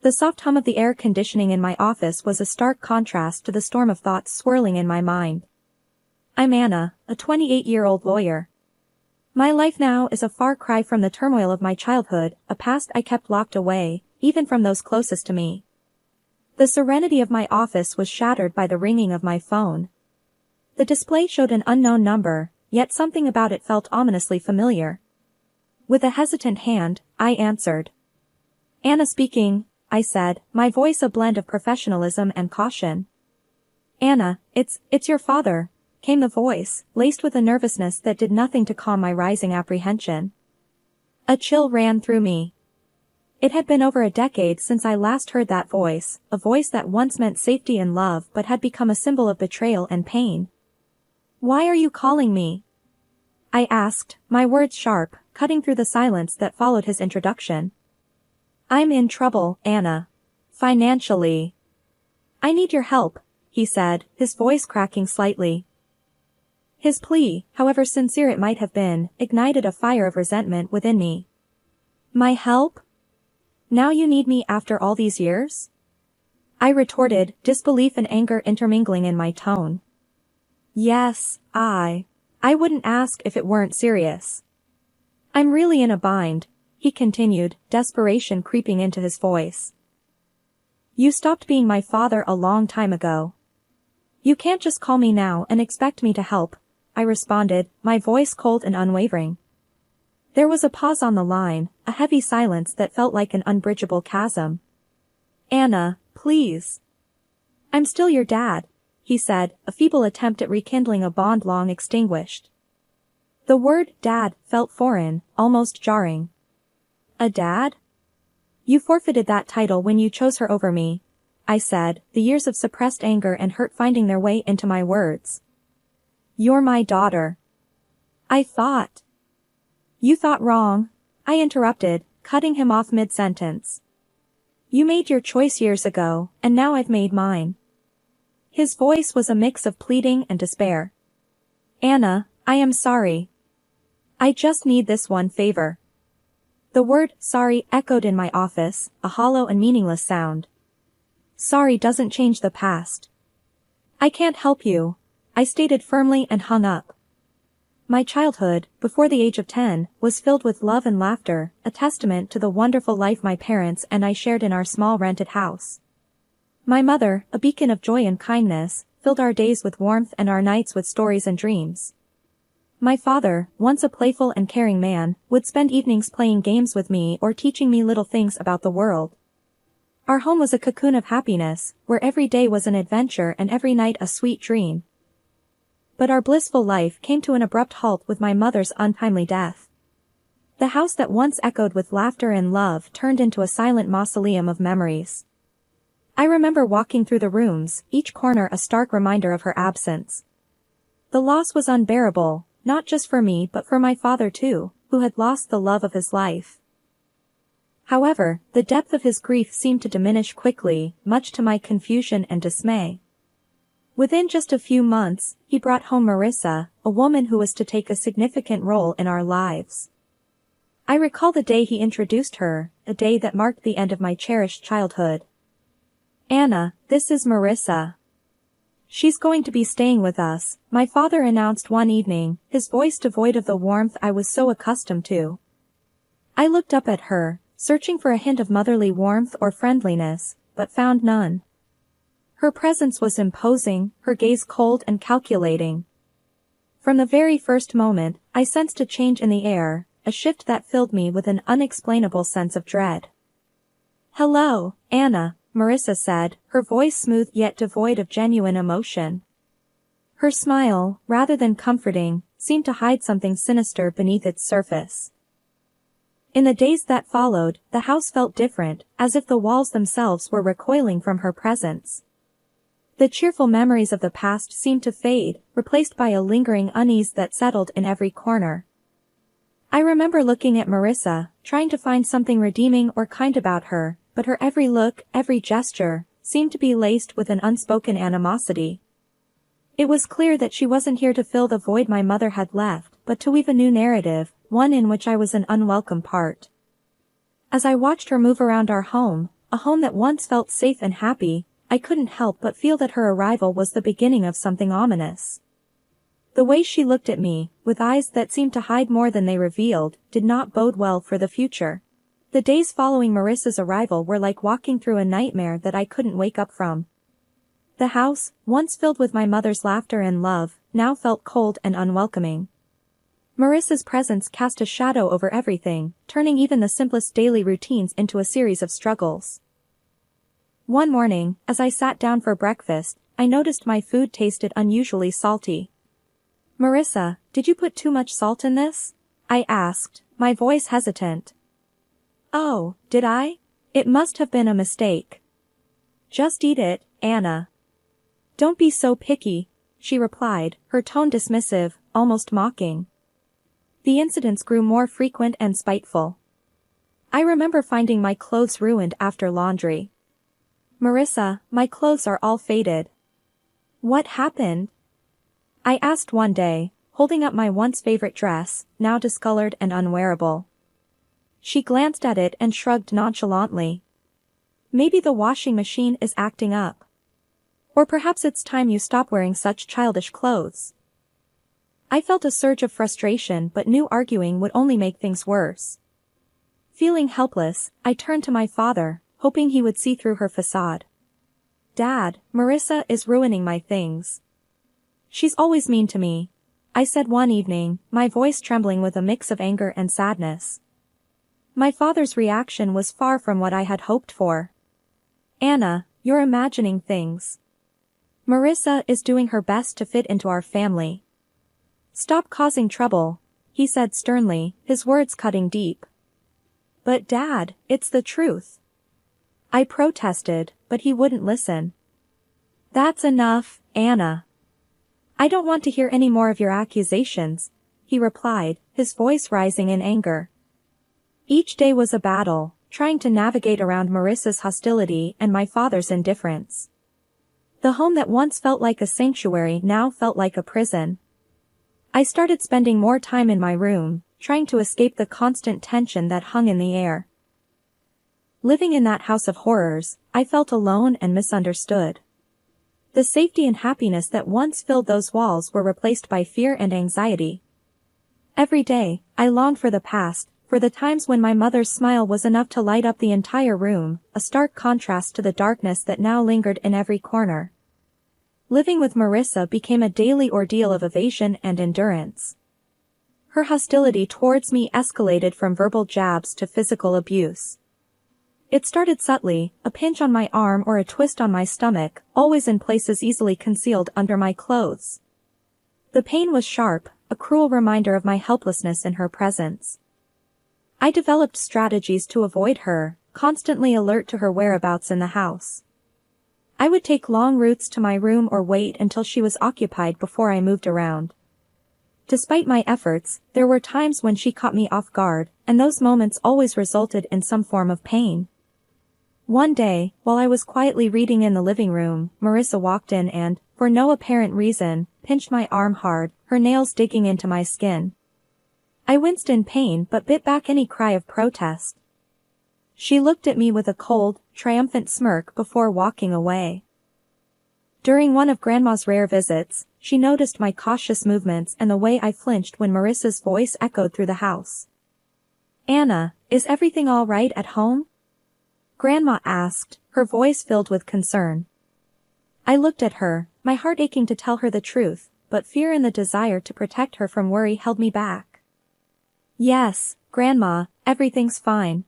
The soft hum of the air conditioning in my office was a stark contrast to the storm of thoughts swirling in my mind. I'm Anna, a 28-year-old lawyer. My life now is a far cry from the turmoil of my childhood, a past I kept locked away, even from those closest to me. The serenity of my office was shattered by the ringing of my phone. The display showed an unknown number, yet something about it felt ominously familiar. With a hesitant hand, I answered. Anna speaking, I said, my voice a blend of professionalism and caution. Anna, it's your father, came the voice, laced with a nervousness that did nothing to calm my rising apprehension. A chill ran through me. It had been over a decade since I last heard that voice, a voice that once meant safety and love but had become a symbol of betrayal and pain. Why are you calling me? I asked, my words sharp, cutting through the silence that followed his introduction. I'm in trouble, Anna. Financially. I need your help, he said, his voice cracking slightly. His plea, however sincere it might have been, ignited a fire of resentment within me. My help? Now you need me after all these years? I retorted, disbelief and anger intermingling in my tone. Yes, I wouldn't ask if it weren't serious. I'm really in a bind, he continued, desperation creeping into his voice. You stopped being my father a long time ago. You can't just call me now and expect me to help, I responded, my voice cold and unwavering. There was a pause on the line, a heavy silence that felt like an unbridgeable chasm. Anna, please. I'm still your dad, he said, a feeble attempt at rekindling a bond long extinguished. The word dad felt foreign, almost jarring. A dad? You forfeited that title when you chose her over me, I said, the years of suppressed anger and hurt finding their way into my words. You're my daughter. I thought. You thought wrong, I interrupted, cutting him off mid-sentence. You made your choice years ago, and now I've made mine. His voice was a mix of pleading and despair. Anna, I am sorry. I just need this one favor. The word sorry echoed in my office, a hollow and meaningless sound. Sorry doesn't change the past. I can't help you, I stated firmly and hung up. My childhood, before the age of 10, was filled with love and laughter, a testament to the wonderful life my parents and I shared in our small rented house. My mother, a beacon of joy and kindness, filled our days with warmth and our nights with stories and dreams. My father, once a playful and caring man, would spend evenings playing games with me or teaching me little things about the world. Our home was a cocoon of happiness, where every day was an adventure and every night a sweet dream. But our blissful life came to an abrupt halt with my mother's untimely death. The house that once echoed with laughter and love turned into a silent mausoleum of memories. I remember walking through the rooms, each corner a stark reminder of her absence. The loss was unbearable, not just for me but for my father too, who had lost the love of his life. However, the depth of his grief seemed to diminish quickly, much to my confusion and dismay. Within just a few months, he brought home Marissa, a woman who was to take a significant role in our lives. I recall the day he introduced her, a day that marked the end of my cherished childhood. Anna, this is Marissa. She's going to be staying with us, my father announced one evening, his voice devoid of the warmth I was so accustomed to. I looked up at her, searching for a hint of motherly warmth or friendliness, but found none. Her presence was imposing, her gaze cold and calculating. From the very first moment, I sensed a change in the air, a shift that filled me with an unexplainable sense of dread. Hello, Anna, Marissa said, her voice smooth yet devoid of genuine emotion. Her smile, rather than comforting, seemed to hide something sinister beneath its surface. In the days that followed, the house felt different, as if the walls themselves were recoiling from her presence. The cheerful memories of the past seemed to fade, replaced by a lingering unease that settled in every corner. I remember looking at Marissa, trying to find something redeeming or kind about her, but her every look, every gesture, seemed to be laced with an unspoken animosity. It was clear that she wasn't here to fill the void my mother had left, but to weave a new narrative, one in which I was an unwelcome part. As I watched her move around our home, a home that once felt safe and happy, I couldn't help but feel that her arrival was the beginning of something ominous. The way she looked at me, with eyes that seemed to hide more than they revealed, did not bode well for the future. The days following Marissa's arrival were like walking through a nightmare that I couldn't wake up from. The house, once filled with my mother's laughter and love, now felt cold and unwelcoming. Marissa's presence cast a shadow over everything, turning even the simplest daily routines into a series of struggles. One morning, as I sat down for breakfast, I noticed my food tasted unusually salty. "Marissa, did you put too much salt in this?" I asked, my voice hesitant. "Oh, did I? It must have been a mistake." "Just eat it, Anna." "Don't be so picky," she replied, her tone dismissive, almost mocking. The incidents grew more frequent and spiteful. I remember finding my clothes ruined after laundry. "Marissa, my clothes are all faded." "What happened?" I asked one day, holding up my once favorite dress, now discolored and unwearable. She glanced at it and shrugged nonchalantly. "Maybe the washing machine is acting up. Or perhaps it's time you stop wearing such childish clothes." I felt a surge of frustration but knew arguing would only make things worse. Feeling helpless, I turned to my father, hoping he would see through her facade. "Dad, Marissa is ruining my things. She's always mean to me," I said one evening, my voice trembling with a mix of anger and sadness. My father's reaction was far from what I had hoped for. "Anna, you're imagining things. Marissa is doing her best to fit into our family. Stop causing trouble," he said sternly, his words cutting deep. "But Dad, it's the truth." I protested, but he wouldn't listen. "That's enough, Anna. I don't want to hear any more of your accusations," he replied, his voice rising in anger. Each day was a battle, trying to navigate around Marissa's hostility and my father's indifference. The home that once felt like a sanctuary now felt like a prison. I started spending more time in my room, trying to escape the constant tension that hung in the air. Living in that house of horrors, I felt alone and misunderstood. The safety and happiness that once filled those walls were replaced by fear and anxiety. Every day, I longed for the past, for the times when my mother's smile was enough to light up the entire room, a stark contrast to the darkness that now lingered in every corner. Living with Marissa became a daily ordeal of evasion and endurance. Her hostility towards me escalated from verbal jabs to physical abuse. It started subtly, a pinch on my arm or a twist on my stomach, always in places easily concealed under my clothes. The pain was sharp, a cruel reminder of my helplessness in her presence. I developed strategies to avoid her, constantly alert to her whereabouts in the house. I would take long routes to my room or wait until she was occupied before I moved around. Despite my efforts, there were times when she caught me off guard, and those moments always resulted in some form of pain. One day, while I was quietly reading in the living room, Marissa walked in and, for no apparent reason, pinched my arm hard, her nails digging into my skin. I winced in pain but bit back any cry of protest. She looked at me with a cold, triumphant smirk before walking away. During one of Grandma's rare visits, she noticed my cautious movements and the way I flinched when Marissa's voice echoed through the house. "Anna, is everything all right at home?" Grandma asked, her voice filled with concern. I looked at her, my heart aching to tell her the truth, but fear and the desire to protect her from worry held me back. "Yes, Grandma, everything's fine.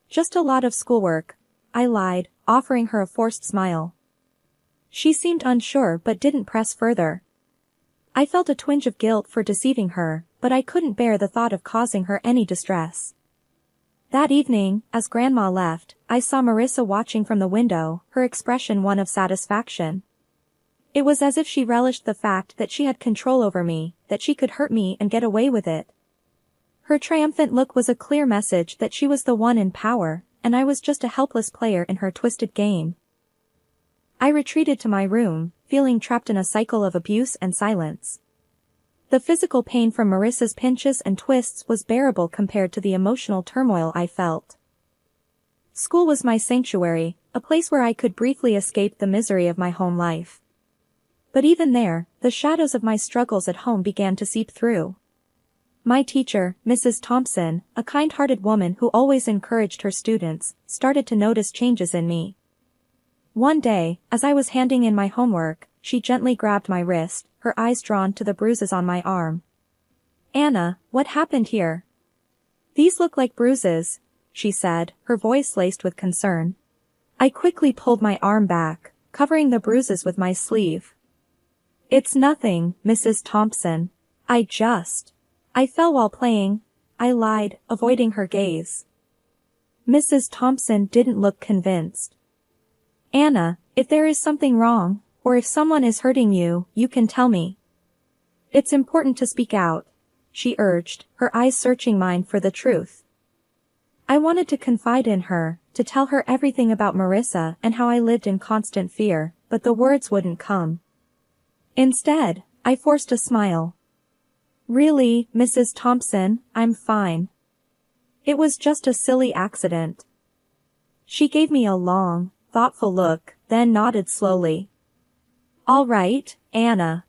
Just a lot of schoolwork," I lied, offering her a forced smile. She seemed unsure but didn't press further. I felt a twinge of guilt for deceiving her, but I couldn't bear the thought of causing her any distress. That evening, as Grandma left, I saw Marissa watching from the window, her expression one of satisfaction. It was as if she relished the fact that she had control over me, that she could hurt me and get away with it. Her triumphant look was a clear message that she was the one in power, and I was just a helpless player in her twisted game. I retreated to my room, feeling trapped in a cycle of abuse and silence. The physical pain from Marissa's pinches and twists was bearable compared to the emotional turmoil I felt. School was my sanctuary, a place where I could briefly escape the misery of my home life. But even there, the shadows of my struggles at home began to seep through. My teacher, Mrs. Thompson, a kind-hearted woman who always encouraged her students, started to notice changes in me. One day, as I was handing in my homework, she gently grabbed my wrist, her eyes drawn to the bruises on my arm. "Anna, what happened here?" "These look like bruises," she said, her voice laced with concern. I quickly pulled my arm back, covering the bruises with my sleeve. "It's nothing, Mrs. Thompson. I fell while playing," I lied, avoiding her gaze. Mrs. Thompson didn't look convinced. "Anna, if there is something wrong, or if someone is hurting you, you can tell me. It's important to speak out," she urged, her eyes searching mine for the truth. I wanted to confide in her, to tell her everything about Marissa and how I lived in constant fear, but the words wouldn't come. Instead, I forced a smile. "Really, Mrs. Thompson, I'm fine. It was just a silly accident." She gave me a long, thoughtful look, then nodded slowly. "All right, Anna.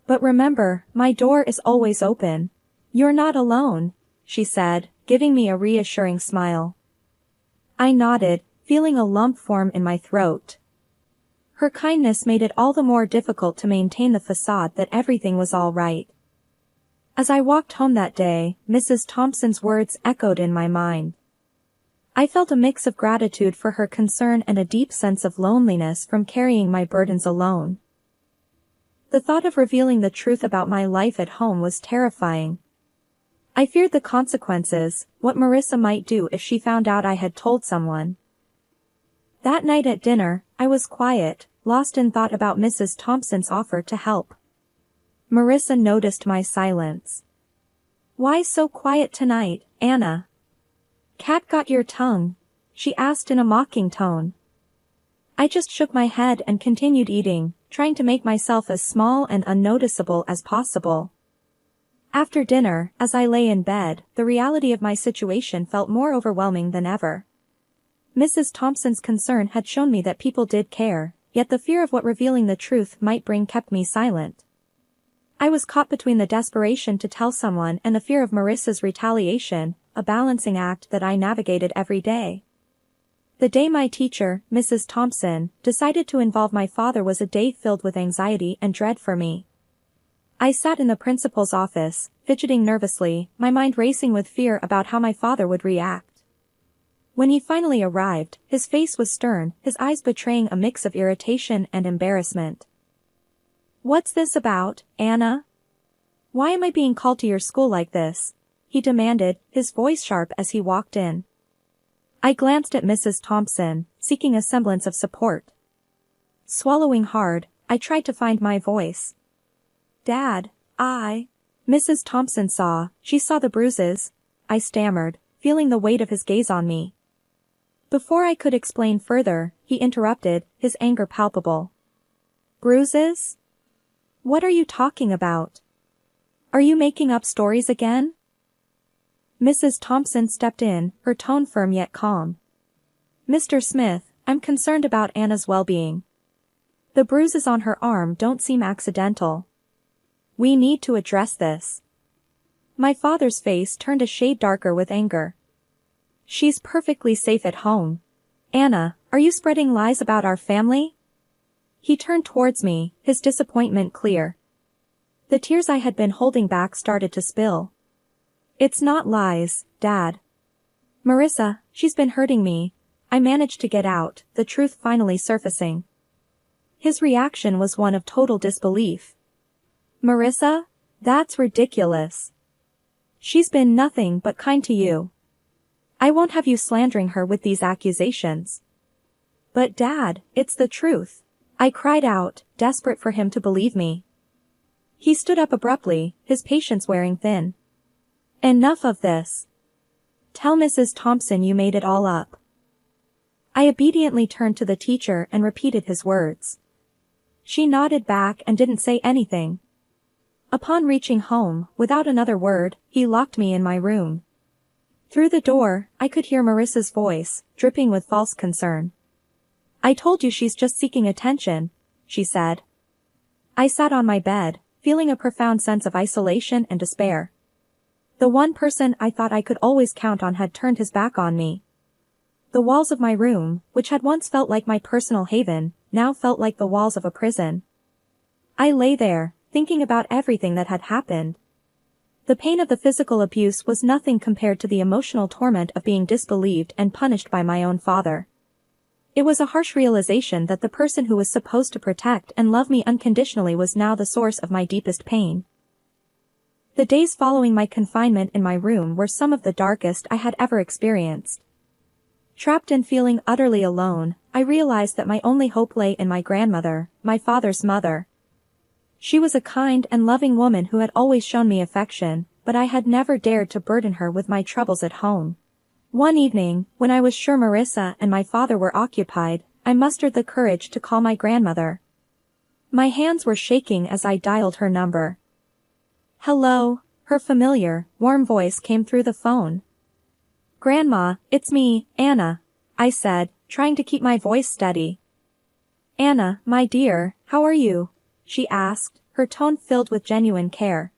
But remember, my door is always open. You're not alone," she said, giving me a reassuring smile. I nodded, feeling a lump form in my throat. Her kindness made it all the more difficult to maintain the facade that everything was all right. As I walked home that day, Mrs. Thompson's words echoed in my mind. I felt a mix of gratitude for her concern and a deep sense of loneliness from carrying my burdens alone. The thought of revealing the truth about my life at home was terrifying. I feared the consequences, what Marissa might do if she found out I had told someone. That night at dinner, I was quiet, lost in thought about Mrs. Thompson's offer to help. Marissa noticed my silence. "Why so quiet tonight, Anna? Cat got your tongue?" she asked in a mocking tone. I just shook my head and continued eating, trying to make myself as small and unnoticeable as possible. After dinner, as I lay in bed, the reality of my situation felt more overwhelming than ever. Mrs. Thompson's concern had shown me that people did care, yet the fear of what revealing the truth might bring kept me silent. I was caught between the desperation to tell someone and the fear of Marissa's retaliation, a balancing act that I navigated every day. The day my teacher, Mrs. Thompson, decided to involve my father was a day filled with anxiety and dread for me. I sat in the principal's office, fidgeting nervously, my mind racing with fear about how my father would react. When he finally arrived, his face was stern, his eyes betraying a mix of irritation and embarrassment. "What's this about, Anna? Why am I being called to your school like this?" he demanded, his voice sharp as he walked in. I glanced at Mrs. Thompson, seeking a semblance of support. Swallowing hard, I tried to find my voice. "Dad, Mrs. Thompson saw, she saw the bruises," I stammered, feeling the weight of his gaze on me. Before I could explain further, he interrupted, his anger palpable. "Bruises? What are you talking about? Are you making up stories again?" Mrs. Thompson stepped in, her tone firm yet calm. "Mr. Smith, I'm concerned about Anna's well-being. The bruises on her arm don't seem accidental. We need to address this." My father's face turned a shade darker with anger. "She's perfectly safe at home. Anna, are you spreading lies about our family?" He turned towards me, his disappointment clear. The tears I had been holding back started to spill. "It's not lies, Dad. Marissa, she's been hurting me." I managed to get out, the truth finally surfacing. His reaction was one of total disbelief. "Marissa? That's ridiculous. She's been nothing but kind to you. I won't have you slandering her with these accusations." "But Dad, it's the truth," I cried out, desperate for him to believe me. He stood up abruptly, his patience wearing thin. "Enough of this. Tell Mrs. Thompson you made it all up." I obediently turned to the teacher and repeated his words. She nodded back and didn't say anything. Upon reaching home, without another word, he locked me in my room. Through the door, I could hear Marissa's voice, dripping with false concern. "I told you she's just seeking attention," she said. I sat on my bed, feeling a profound sense of isolation and despair. The one person I thought I could always count on had turned his back on me. The walls of my room, which had once felt like my personal haven, now felt like the walls of a prison. I lay there, thinking about everything that had happened. The pain of the physical abuse was nothing compared to the emotional torment of being disbelieved and punished by my own father. It was a harsh realization that the person who was supposed to protect and love me unconditionally was now the source of my deepest pain. The days following my confinement in my room were some of the darkest I had ever experienced. Trapped and feeling utterly alone, I realized that my only hope lay in my grandmother, my father's mother. She was a kind and loving woman who had always shown me affection, but I had never dared to burden her with my troubles at home. One evening, when I was sure Marissa and my father were occupied, I mustered the courage to call my grandmother. My hands were shaking as I dialed her number. "Hello," her familiar, warm voice came through the phone. "Grandma, it's me, Anna," I said, trying to keep my voice steady. "Anna, my dear, how are you?" she asked, her tone filled with genuine care.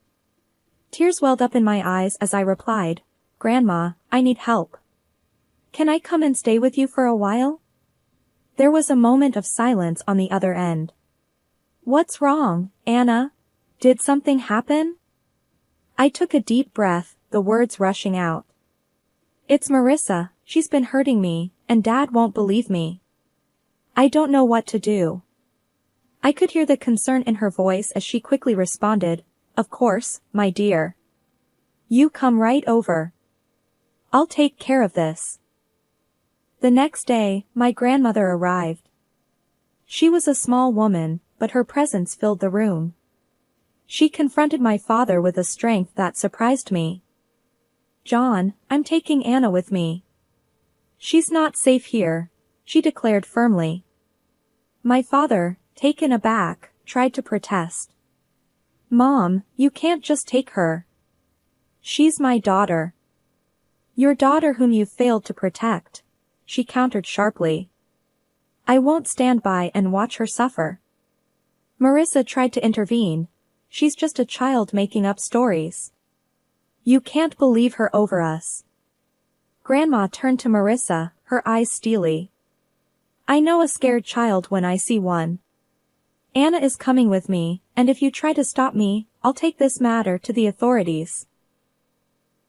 Tears welled up in my eyes as I replied, "Grandma, I need help. Can I come and stay with you for a while?" There was a moment of silence on the other end. "What's wrong, Anna? Did something happen?" I took a deep breath, the words rushing out. "It's Marissa, she's been hurting me, and Dad won't believe me. I don't know what to do." I could hear the concern in her voice as she quickly responded, "Of course, my dear. You come right over. I'll take care of this." The next day, my grandmother arrived. She was a small woman, but her presence filled the room. She confronted my father with a strength that surprised me. "John, I'm taking Anna with me. She's not safe here," she declared firmly. My father, taken aback, tried to protest. "Mom, you can't just take her. She's my daughter." "Your daughter whom you failed to protect," she countered sharply. "I won't stand by and watch her suffer." Marissa tried to intervene. "She's just a child making up stories. You can't believe her over us." Grandma turned to Marissa, her eyes steely. "I know a scared child when I see one. Anna is coming with me, and if you try to stop me, I'll take this matter to the authorities."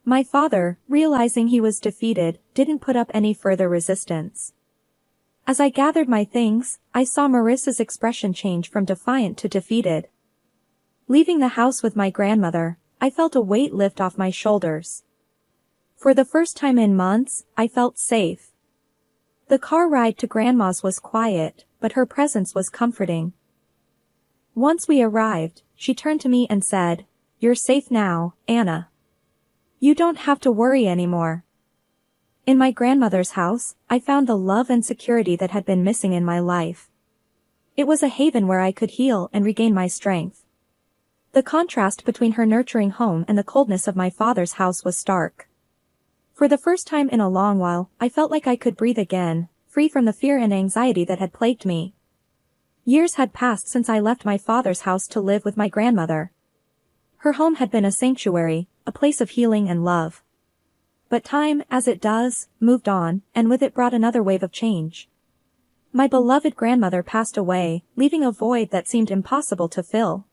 My father, realizing he was defeated, didn't put up any further resistance. As I gathered my things, I saw Marissa's expression change from defiant to defeated. Leaving the house with my grandmother, I felt a weight lift off my shoulders. For the first time in months, I felt safe. The car ride to Grandma's was quiet, but her presence was comforting. Once we arrived, she turned to me and said, "You're safe now, Anna. You don't have to worry anymore." In my grandmother's house, I found the love and security that had been missing in my life. It was a haven where I could heal and regain my strength. The contrast between her nurturing home and the coldness of my father's house was stark. For the first time in a long while, I felt like I could breathe again, free from the fear and anxiety that had plagued me. Years had passed since I left my father's house to live with my grandmother. Her home had been a sanctuary, a place of healing and love. But time, as it does, moved on, and with it brought another wave of change. My beloved grandmother passed away, leaving a void that seemed impossible to fill.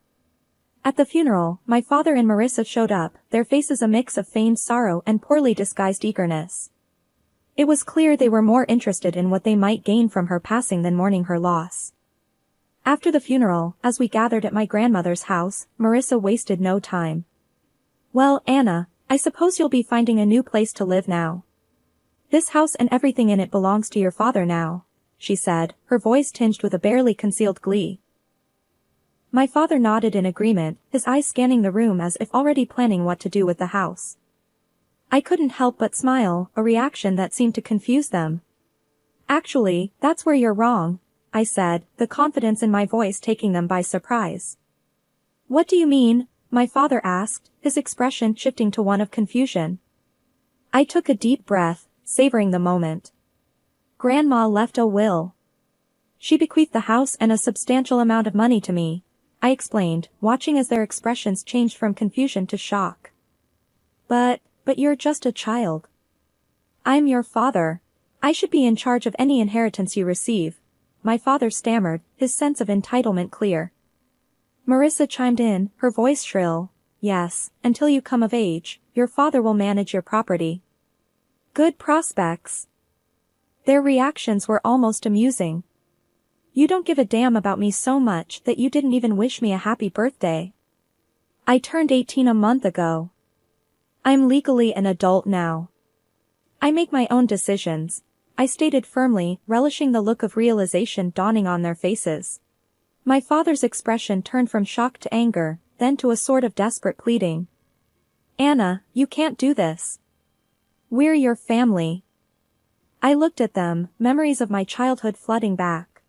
At the funeral, my father and Marissa showed up, their faces a mix of feigned sorrow and poorly disguised eagerness. It was clear they were more interested in what they might gain from her passing than mourning her loss. After the funeral, as we gathered at my grandmother's house, Marissa wasted no time. "Well, Anna, I suppose you'll be finding a new place to live now. This house and everything in it belongs to your father now," she said, her voice tinged with a barely concealed glee. My father nodded in agreement, his eyes scanning the room as if already planning what to do with the house. I couldn't help but smile, a reaction that seemed to confuse them. "Actually, that's where you're wrong," I said, the confidence in my voice taking them by surprise. "What do you mean?" my father asked, his expression shifting to one of confusion. I took a deep breath, savoring the moment. Grandma left a will. She bequeathed the house and a substantial amount of money to me, I explained, watching as their expressions changed from confusion to shock. But you're just a child. I'm your father. I should be in charge of any inheritance you receive, my father stammered, his sense of entitlement clear. Marissa chimed in, her voice shrill. Yes, until you come of age, your father will manage your property. Good prospects. Their reactions were almost amusing. You don't give a damn about me so much that you didn't even wish me a happy birthday. I turned 18 a month ago. I'm legally an adult now. I make my own decisions, I stated firmly, relishing the look of realization dawning on their faces. My father's expression turned from shock to anger, then to a sort of desperate pleading. Anna, you can't do this. We're your family. I looked at them, memories of my childhood flooding back.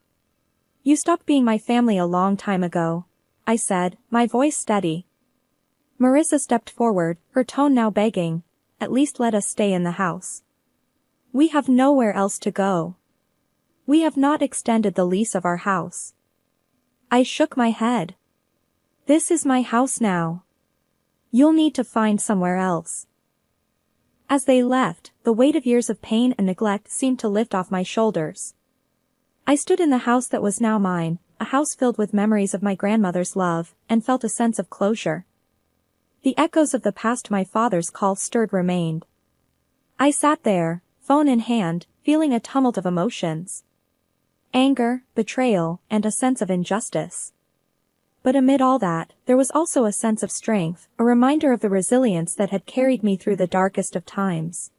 You stopped being my family a long time ago, I said, my voice steady. Marissa stepped forward, her tone now begging, at least let us stay in the house. We have nowhere else to go. We have not extended the lease of our house. I shook my head. This is my house now. You'll need to find somewhere else. As they left, the weight of years of pain and neglect seemed to lift off my shoulders. I stood in the house that was now mine, a house filled with memories of my grandmother's love, and felt a sense of closure. The echoes of the past my father's call stirred remained. I sat there, phone in hand, feeling a tumult of emotions. Anger, betrayal, and a sense of injustice. But amid all that, there was also a sense of strength, a reminder of the resilience that had carried me through the darkest of times.